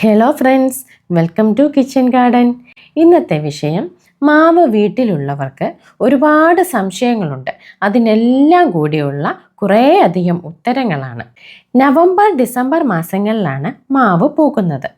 Hello friends, welcome to kitchen garden. ഇന്നത്തെ വിഷയം മാവ് വീട്ടിലുള്ളവർക്ക് ഒരുപാട് സംശയങ്ങളുണ്ട്. അതിനെല്ലാം കൂടിയുള്ള കുറേ അധികം ഉത്തരങ്ങളാണ്. നവംബർ ഡിസംബർ മാസങ്ങളിലാണ് മാവ് പൂക്കുന്നത്.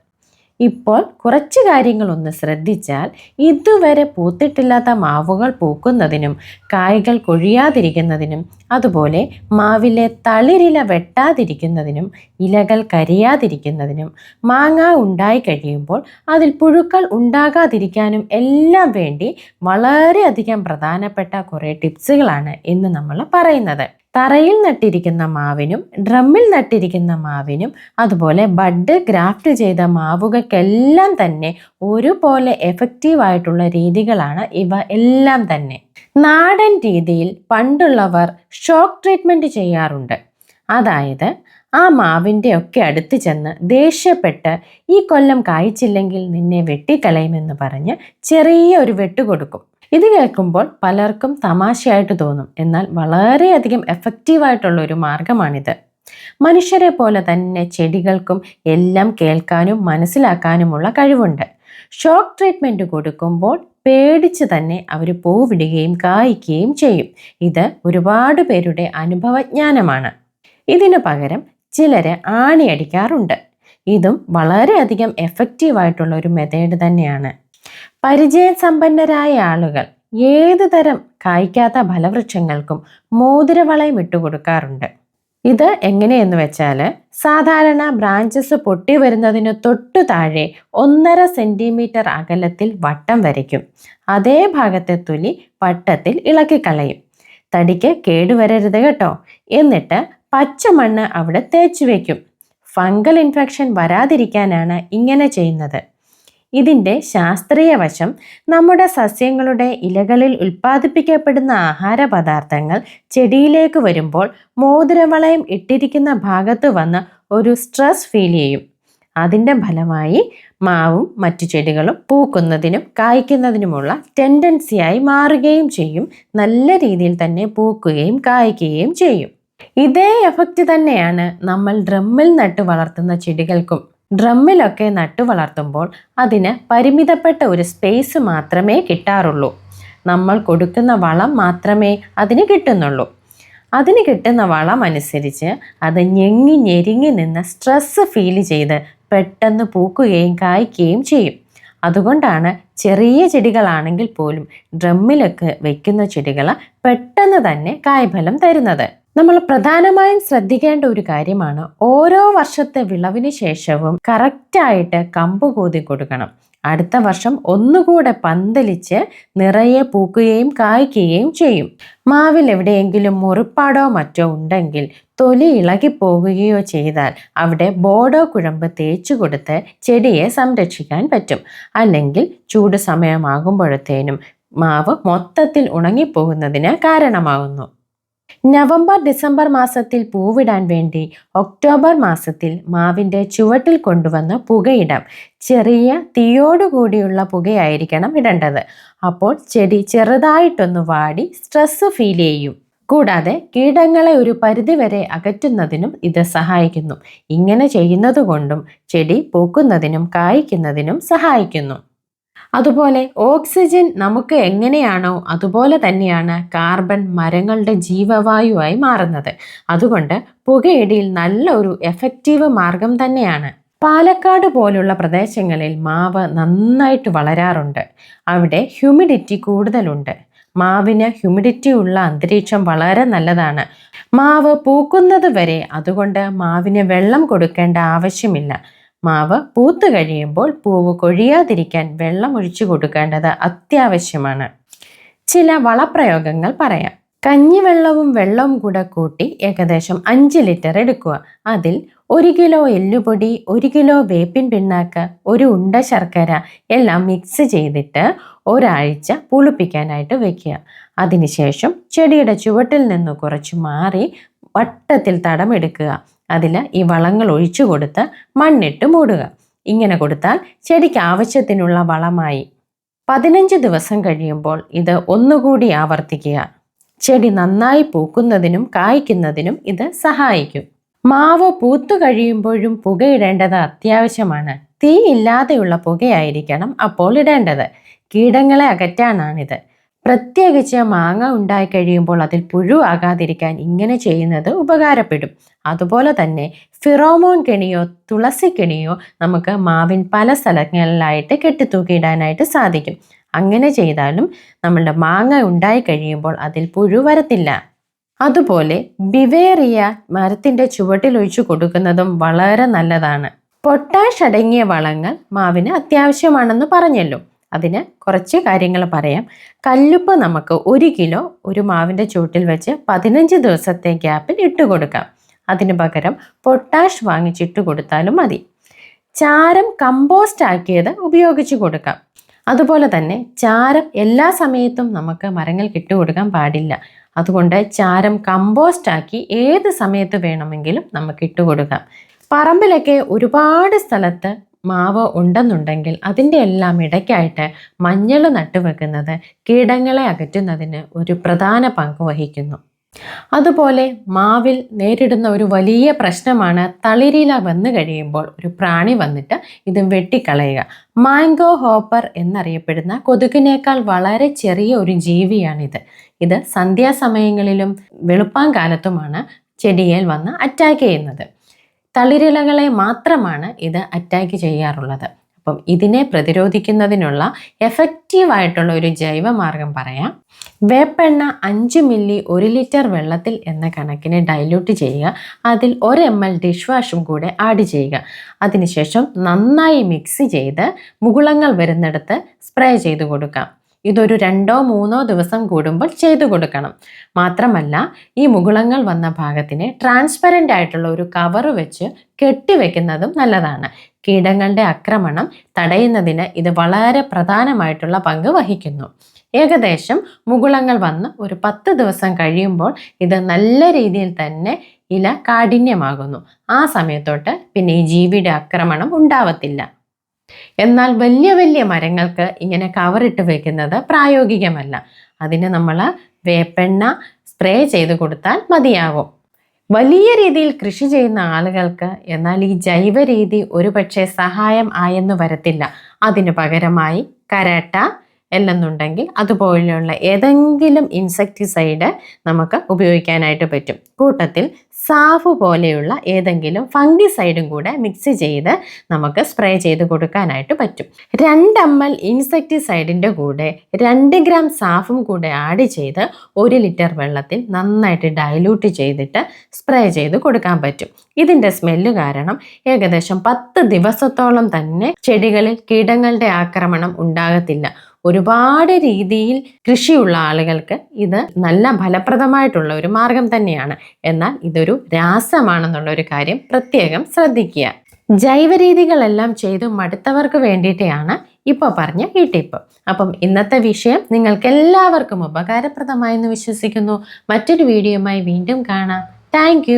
ഇപ്പോൾ കുറച്ച് കാര്യങ്ങളൊന്ന് ശ്രദ്ധിച്ചാൽ ഇതുവരെ പൂത്തിട്ടില്ലാത്ത മാവുകൾ പൂക്കുന്നതിനും കായ്കൾ കൊഴിയാതിരിക്കുന്നതിനും അതുപോലെ മാവിലെ തളിരില വെട്ടാതിരിക്കുന്നതിനും ഇലകൾ കരിയാതിരിക്കുന്നതിനും മാങ്ങ ഉണ്ടായി കഴിയുമ്പോൾ അതിൽ പുഴുക്കൾ ഉണ്ടാകാതിരിക്കാനും എല്ലാം വേണ്ടി വളരെയധികം പ്രധാനപ്പെട്ട കുറേ ടിപ്സുകളാണ് ഇന്ന് നമ്മൾ പറയുന്നത്. തറയിൽ നട്ടിരിക്കുന്ന മാവിനും ഡ്രമ്മിൽ നട്ടിരിക്കുന്ന മാവിനും അതുപോലെ ബഡ് ഗ്രാഫ്റ്റ് ചെയ്ത മാവുകൾക്കെല്ലാം തന്നെ ഒരുപോലെ എഫക്റ്റീവായിട്ടുള്ള രീതികളാണ് ഇവ എല്ലാം തന്നെ. നാടൻ രീതിയിൽ പണ്ടുള്ളവർ ഷോക്ക് ട്രീറ്റ്മെൻറ്റ് ചെയ്യാറുണ്ട്. അതായത് ആ മാവിൻ്റെ ഒക്കെ അടുത്ത് ചെന്ന് ദേഷ്യപ്പെട്ട് ഈ കൊല്ലം കായ്ച്ചില്ലെങ്കിൽ നിന്നെ വെട്ടിക്കളയുമെന്ന് പറഞ്ഞ് ചെറിയ ഒരു വെട്ട് കൊടുക്കും. ഇത് കേൾക്കുമ്പോൾ പലർക്കും തമാശയായിട്ട് തോന്നും. എന്നാൽ വളരെയധികം എഫക്റ്റീവായിട്ടുള്ള ഒരു മാർഗമാണിത്. മനുഷ്യരെ പോലെ തന്നെ ചെടികൾക്കും എല്ലാം കേൾക്കാനും മനസ്സിലാക്കാനുമുള്ള കഴിവുണ്ട്. ഷോക്ക് ട്രീറ്റ്മെൻറ്റ് കൊടുക്കുമ്പോൾ പേടിച്ച് തന്നെ അവർ പൂവിടുകയും കായ്ക്കുകയും ചെയ്യും. ഇത് ഒരുപാട് പേരുടെ അനുഭവജ്ഞാനമാണ്. ഇതിനു പകരം ചിലർ ആണി അടിക്കാറുണ്ട്. ഇതും വളരെയധികം എഫക്റ്റീവായിട്ടുള്ള ഒരു മെത്തേഡ് തന്നെയാണ്. പരിചയസമ്പന്നരായ ആളുകൾ ഏത് തരം കായ്ക്കാത്ത ഫലവൃക്ഷങ്ങൾക്കും മോതിരവളയം ഇട്ടുകൊടുക്കാറുണ്ട്. ഇത് എങ്ങനെയെന്ന് വെച്ചാൽ സാധാരണ ബ്രാഞ്ചസ് പൊട്ടി വരുന്നതിന് തൊട്ടു താഴെ 1.5 സെൻറ്റിമീറ്റർ അകലത്തിൽ വട്ടം വരയ്ക്കും. അതേ ഭാഗത്തെ തൊലി വട്ടത്തിൽ ഇളക്കിക്കളയും. തടിക്ക് കേടുവരരുത് കേട്ടോ. എന്നിട്ട് പച്ചമണ്ണ് അവിടെ തേച്ചു വയ്ക്കും. ഫംഗൽ ഇൻഫെക്ഷൻ വരാതിരിക്കാനാണ് ഇങ്ങനെ ചെയ്യുന്നത്. ഇതിൻ്റെ ശാസ്ത്രീയ വശം നമ്മുടെ സസ്യങ്ങളുടെ ഇലകളിൽ ഉൽപ്പാദിപ്പിക്കപ്പെടുന്ന ആഹാര പദാർത്ഥങ്ങൾ ചെടിയിലേക്ക് വരുമ്പോൾ മോതിരവളയം ഇട്ടിരിക്കുന്ന ഭാഗത്ത് വന്ന് ഒരു സ്ട്രെസ് ഫീൽ ചെയ്യും. അതിൻ്റെ ഫലമായി മാവും മറ്റു ചെടികളും പൂക്കുന്നതിനും കായ്ക്കുന്നതിനുമുള്ള ടെൻഡൻസിയായി മാറുകയും ചെയ്യും. നല്ല രീതിയിൽ തന്നെ പൂക്കുകയും കായ്ക്കുകയും ചെയ്യും. ഇതേ എഫക്റ്റ് തന്നെയാണ് നമ്മൾ ഡ്രമ്മിൽ നട്ടു വളർത്തുന്ന ചെടികൾക്കും. ഡ്രമ്മിലൊക്കെ നട്ടു വളർത്തുമ്പോൾ അതിന് പരിമിതപ്പെട്ട ഒരു സ്പേസ് മാത്രമേ കിട്ടാറുള്ളൂ. നമ്മൾ കൊടുക്കുന്ന വളം മാത്രമേ അതിന് കിട്ടുന്നുള്ളൂ. അതിന് കിട്ടുന്ന വളം അനുസരിച്ച് അത് ഞെങ്ങി ഞെരുങ്ങി നിന്ന് സ്ട്രെസ് ഫീൽ ചെയ്ത് പെട്ടെന്ന് പൂക്കുകയും കായ്ക്കുകയും ചെയ്യും. അതുകൊണ്ടാണ് ചെറിയ ചെടികളാണെങ്കിൽ പോലും ഡ്രമ്മിലൊക്കെ വെക്കുന്ന ചെടികൾ പെട്ടെന്ന് തന്നെ കായ്ഫലം തരുന്നത്. നമ്മൾ പ്രധാനമായും ശ്രദ്ധിക്കേണ്ട ഒരു കാര്യമാണ് ഓരോ വർഷത്തെ വിളവിന് ശേഷവും കറക്റ്റായിട്ട് കമ്പ് കോതി കൊടുക്കണം. അടുത്ത വർഷം ഒന്നുകൂടെ പന്തലിച്ച് നിറയെ പൂക്കുകയും കായ്ക്കുകയും ചെയ്യും. മാവിൽ എവിടെയെങ്കിലും മുറിപ്പാടോ മറ്റോ ഉണ്ടെങ്കിൽ തൊലി ഇളകിപ്പോകുകയോ ചെയ്താൽ അവിടെ ബോഡോ കുഴമ്പ് തേച്ചു കൊടുത്ത് ചെടിയെ സംരക്ഷിക്കാൻ പറ്റും. അല്ലെങ്കിൽ ചൂട് സമയമാകുമ്പോഴത്തേനും മാവ് മൊത്തത്തിൽ ഉണങ്ങിപ്പോകുന്നതിന് കാരണമാകുന്നു. നവംബർ ഡിസംബർ മാസത്തിൽ പൂവിടാൻ വേണ്ടി ഒക്ടോബർ മാസത്തിൽ മാവിൻ്റെ ചുവട്ടിൽ കൊണ്ടുവന്ന് പുകയിടാം. ചെറിയ തീയോടുകൂടിയുള്ള പുകയായിരിക്കണം ഇടേണ്ടത്. അപ്പോൾ ചെടി ചെറുതായിട്ടൊന്ന് വാടി സ്ട്രെസ് ഫീൽ ചെയ്യും. കൂടാതെ കീടങ്ങളെ ഒരു പരിധിവരെ അകറ്റുന്നതിനും ഇത് സഹായിക്കുന്നു. ഇങ്ങനെ ചെയ്യുന്നത് കൊണ്ടും ചെടി പൂക്കുന്നതിനും കായ്ക്കുന്നതിനും സഹായിക്കുന്നു. അതുപോലെ ഓക്സിജൻ നമുക്ക് എങ്ങനെയാണോ അതുപോലെ തന്നെയാണ് കാർബൺ മരങ്ങളുടെ ജീവവായുവായി മാറുന്നത്. അതുകൊണ്ട് പുകയിടിയിൽ നല്ല ഒരു എഫക്റ്റീവ് മാർഗം തന്നെയാണ്. പാലക്കാട് പോലുള്ള പ്രദേശങ്ങളിൽ മാവ് നന്നായിട്ട് വളരാറുണ്ട്. അവിടെ ഹ്യൂമിഡിറ്റി കൂടുതലുണ്ട്. മാവിന് ഹ്യൂമിഡിറ്റി ഉള്ള അന്തരീക്ഷം വളരെ നല്ലതാണ്. മാവ് പൂക്കുന്നത് വരെ അതുകൊണ്ട് മാവിന് വെള്ളം കൊടുക്കേണ്ട ആവശ്യമില്ല. മാവ് പൂത്തു കഴിയുമ്പോൾ പൂവ് കൊഴിയാതിരിക്കാൻ വെള്ളം ഒഴിച്ചു കൊടുക്കേണ്ടത് അത്യാവശ്യമാണ്. ചില വളപ്രയോഗങ്ങൾ പറയാം. കഞ്ഞിവെള്ളവും വെള്ളവും കൂടെ കൂട്ടി ഏകദേശം 5 ലിറ്റർ എടുക്കുക. അതിൽ 1 കിലോ എല്ലുപൊടി, 1 കിലോ വേപ്പിൻ പിണ്ണാക്ക്, 1 ഉണ്ട ശർക്കര എല്ലാം മിക്സ് ചെയ്തിട്ട് ഒരാഴ്ച പുളിപ്പിക്കാനായിട്ട് വെക്കുക. അതിനുശേഷം ചെടിയുടെ ചുവട്ടിൽ നിന്ന് കുറച്ച് മാറി വട്ടത്തിൽ തടമെടുക്കുക. അതിൽ ഈ വളങ്ങൾ ഒഴിച്ചു കൊടുത്ത് മണ്ണിട്ട് മൂടുക. ഇങ്ങനെ കൊടുത്താൽ ചെടിക്ക് ആവശ്യത്തിനുള്ള വളമായി. 15 ദിവസം കഴിയുമ്പോൾ ഇത് ഒന്നുകൂടി ആവർത്തിക്കുക. ചെടി നന്നായി പൂക്കുന്നതിനും കായ്ക്കുന്നതിനും ഇത് സഹായിക്കും. മാവ് പൂത്തു കഴിയുമ്പോഴും പുകയിടേണ്ടത് അത്യാവശ്യമാണ്. തീ ഇല്ലാതെയുള്ള പുകയായിരിക്കണം അപ്പോൾ ഇടേണ്ടത്. കീടങ്ങളെ അകറ്റാനാണിത്. പ്രത്യേകിച്ച് മാങ്ങ ഉണ്ടായി കഴിയുമ്പോൾ അതിൽ പുഴു ആകാതിരിക്കാൻ ഇങ്ങനെ ചെയ്യുന്നത് ഉപകാരപ്പെടും. അതുപോലെ തന്നെ ഫിറോമോൺ കെണിയോ തുളസി കെണിയോ നമുക്ക് മാവിൻ പല സ്ഥലങ്ങളിലായിട്ട് കെട്ടിത്തൂക്കിയിടാനായിട്ട് സാധിക്കും. അങ്ങനെ ചെയ്താലും നമ്മളുടെ മാങ്ങ ഉണ്ടായി കഴിയുമ്പോൾ അതിൽ പുഴു വരത്തില്ല. അതുപോലെ ബിവേറിയ മരത്തിന്റെ ചുവട്ടിൽ ഒഴിച്ചു കൊടുക്കുന്നതും വളരെ നല്ലതാണ്. പൊട്ടാഷ് അടങ്ങിയ വളങ്ങൾ മാവിന് അത്യാവശ്യമാണെന്ന് പറഞ്ഞല്ലോ. അതിന് കുറച്ച് കാര്യങ്ങൾ പറയാം. കല്ലുപ്പ് നമുക്ക് 1 കിലോ ഒരു മാവിൻ്റെ ചുവട്ടിൽ വെച്ച് 15 ദിവസത്തെ ഗ്യാപ്പിൽ ഇട്ട് കൊടുക്കാം. അതിന് പകരം പൊട്ടാഷ് വാങ്ങിച്ചിട്ട് കൊടുത്താലും മതി. ചാരം കമ്പോസ്റ്റ് ആക്കിയത് ഉപയോഗിച്ച് കൊടുക്കാം. അതുപോലെ തന്നെ ചാരം എല്ലാ സമയത്തും നമുക്ക് മരങ്ങൾക്ക് ഇട്ട് കൊടുക്കാൻ പാടില്ല. അതുകൊണ്ട് ചാരം കമ്പോസ്റ്റ് ആക്കി ഏത് സമയത്ത് വേണമെങ്കിലും നമുക്ക് ഇട്ട് കൊടുക്കാം. പറമ്പിലൊക്കെ ഒരുപാട് സ്ഥലത്ത് മാവ് ഉണ്ടെന്നുണ്ടെങ്കിൽ അതിൻ്റെ എല്ലാം ഇടയ്ക്കായിട്ട് മഞ്ഞൾ നട്ടുവെക്കുന്നത് കീടങ്ങളെ അകറ്റുന്നതിന് ഒരു പ്രധാന പങ്ക് വഹിക്കുന്നു. അതുപോലെ മാവിൽ നേരിടുന്ന ഒരു വലിയ പ്രശ്നമാണ് തളിരില വന്നു കഴിയുമ്പോൾ ഒരു പ്രാണി വന്നിട്ട് ഇത് വെട്ടിക്കളയുക. മാംഗോ ഹോപ്പർ എന്നറിയപ്പെടുന്ന കൊതുകിനേക്കാൾ വളരെ ചെറിയ ഒരു ജീവിയാണിത്. ഇത് സന്ധ്യാസമയങ്ങളിലും വെളുപ്പാങ്കാലത്തുമാണ് ചെടിയിൽ വന്ന് അറ്റാക്ക് ചെയ്യുന്നത്. തളിരിലകളെ മാത്രമാണ് ഇത് അറ്റാക്ക് ചെയ്യാറുള്ളത്. അപ്പം ഇതിനെ പ്രതിരോധിക്കുന്നതിനുള്ള എഫക്റ്റീവായിട്ടുള്ള ഒരു ജൈവമാർഗം പറയാം. വേപ്പെണ്ണ 5 മില്ലി 1 ലിറ്റർ വെള്ളത്തിൽ എന്ന കണക്കിന് ഡൈല്യൂട്ട് ചെയ്യുക. അതിൽ 1 ml ഡിഷ് വാഷും കൂടെ ആഡ് ചെയ്യുക. അതിനുശേഷം നന്നായി മിക്സ് ചെയ്ത് മുകുളങ്ങൾ വരുന്നിടത്ത് സ്പ്രേ ചെയ്ത് കൊടുക്കാം. ഇതൊരു 2-3 ദിവസം കൂടുമ്പോൾ ചെയ്തു കൊടുക്കണം. മാത്രമല്ല ഈ മുകുളങ്ങൾ വന്ന ഭാഗത്തിന് ട്രാൻസ്പെറൻ്റ് ആയിട്ടുള്ള ഒരു കവർ വെച്ച് കെട്ടിവെക്കുന്നതും നല്ലതാണ്. കീടങ്ങളുടെ ആക്രമണം തടയുന്നതിന് ഇത് വളരെ പ്രധാനമായിട്ടുള്ള പങ്ക് വഹിക്കുന്നു. ഏകദേശം മുകുളങ്ങൾ വന്ന് ഒരു 10 ദിവസം കഴിയുമ്പോൾ ഇത് നല്ല രീതിയിൽ തന്നെ ഇല കാഠിന്യമാകുന്നു. ആ സമയത്തോട്ട് പിന്നെ ഈ ജീവിയുടെ ആക്രമണം ഉണ്ടാവത്തില്ല. എന്നാൽ വലിയ വലിയ മരങ്ങൾക്ക് ഇങ്ങനെ കവറിട്ട് വെക്കുന്നത് പ്രായോഗികമല്ല. അതിന് നമ്മൾ വേപ്പെണ്ണ സ്പ്രേ ചെയ്ത് കൊടുത്താൽ മതിയാകും. വലിയ രീതിയിൽ കൃഷി ചെയ്യുന്ന ആളുകൾക്ക് എന്നാൽ ഈ ജൈവ രീതി ഒരുപക്ഷെ സഹായം ആയെന്ന് വരത്തില്ല. അതിന് പകരമായി കരാട്ട അല്ലെന്നുണ്ടെങ്കിൽ അതുപോലെയുള്ള ഏതെങ്കിലും ഇൻസെക്ടിസൈഡ് നമുക്ക് ഉപയോഗിക്കാനായിട്ട് പറ്റും. കൂട്ടത്തിൽ സാഫ് പോലെയുള്ള ഏതെങ്കിലും ഫംഗിസൈഡും കൂടെ മിക്സ് ചെയ്ത് നമുക്ക് സ്പ്രേ ചെയ്ത് കൊടുക്കാനായിട്ട് പറ്റും. 2 ml ഇൻസെക്ടിസൈഡിൻ്റെ കൂടെ 2 ഗ്രാം സാഫും കൂടെ ആഡ് ചെയ്ത് 1 ലിറ്റർ വെള്ളത്തിൽ നന്നായിട്ട് ഡൈല്യൂട്ട് ചെയ്തിട്ട് സ്പ്രേ ചെയ്ത് കൊടുക്കാൻ പറ്റും. ഇതിൻ്റെ സ്മെല്ല് കാരണം ഏകദേശം 10 ദിവസത്തോളം തന്നെ ചെടികളിൽ കീടങ്ങളുടെ ആക്രമണം ഉണ്ടാകത്തില്ല. ഒരുപാട് രീതിയിൽ കൃഷിയുള്ള ആളുകൾക്ക് ഇത് നല്ല ഫലപ്രദമായിട്ടുള്ള ഒരു മാർഗം തന്നെയാണ്. എന്നാൽ ഇതൊരു രാസമാണെന്നുള്ള ഒരു കാര്യം പ്രത്യേകം ശ്രദ്ധിക്കുക. ജൈവ രീതികളെല്ലാം ചെയ്തു മടുത്തവർക്ക് വേണ്ടിയിട്ടാണ് ഇപ്പോൾ പറഞ്ഞ ഈ ടിപ്പ്. അപ്പം ഇന്നത്തെ വിഷയം നിങ്ങൾക്ക് എല്ലാവർക്കും ഉപകാരപ്രദമായെന്ന് വിശ്വസിക്കുന്നു. മറ്റൊരു വീഡിയോയുമായി വീണ്ടും കാണാം. താങ്ക്